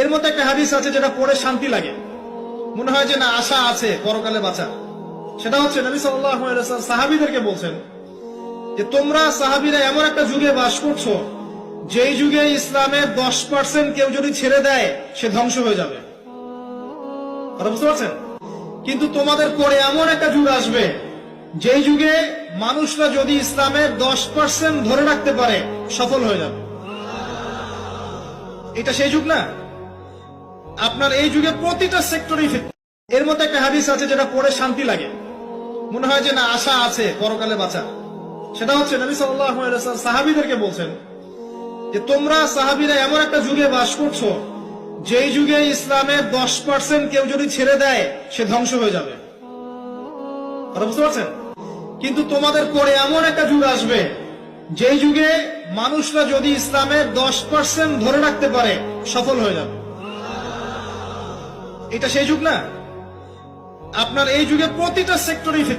এর মধ্যে একটা হাদিস আছে যেটা পড়ে শান্তি লাগে, মনে হয় যে না আশা আছে পরকালে বাঁচা। সেটা হচ্ছে নবী সাল্লাল্লাহু আলাইহি ওয়াসাল্লাম সাহাবীদেরকে বলছেন যে তোমরা সাহাবীরা এমন একটা যুগে বাস করছো যেই যুগে ইসলামের 10% কেউ যদি ছেড়ে দেয় সে ধ্বংস হয়ে যাবে। কথা বুঝতে পারছেন? কিন্তু তোমাদের পরে এমন একটা যুগ আসবে যেই যুগে মানুষরা যদি ইসলামের 10% ধরে রাখতে পারে সফল হয়ে যাবে। এটা সেই যুগ না? আপনার এই যুগে প্রতিটা সেক্টরেই ফিতনা। এর মধ্যে একটা হাদিস আছে যেটা পড়ে শান্তি লাগে, মনে হয় যে না আশা আছে পরকালে বাঁচা। সেটা হচ্ছে নবী সাল্লাল্লাহু আলাইহি ওয়াসাল্লাম সাহাবীদেরকে বলছেন যে তোমরা সাহাবীরা এমন একটা যুগে বাস করছো যেই যুগে ইসলামের 10% কেউ যদি ছেড়ে দেয় সে ধ্বংস হয়ে যাবে। কথা বুঝতে পারছেন? কিন্তু তোমাদের পরে এমন একটা যুগ আসবে যেই যুগে মানুষরা যদি ইসলামের 10% ধরে রাখতে পারে সফল হয়ে যাবে। এটা সেই যুগ না? আপনার এই যুগে প্রতিটা সেক্টরেই ফিতনা।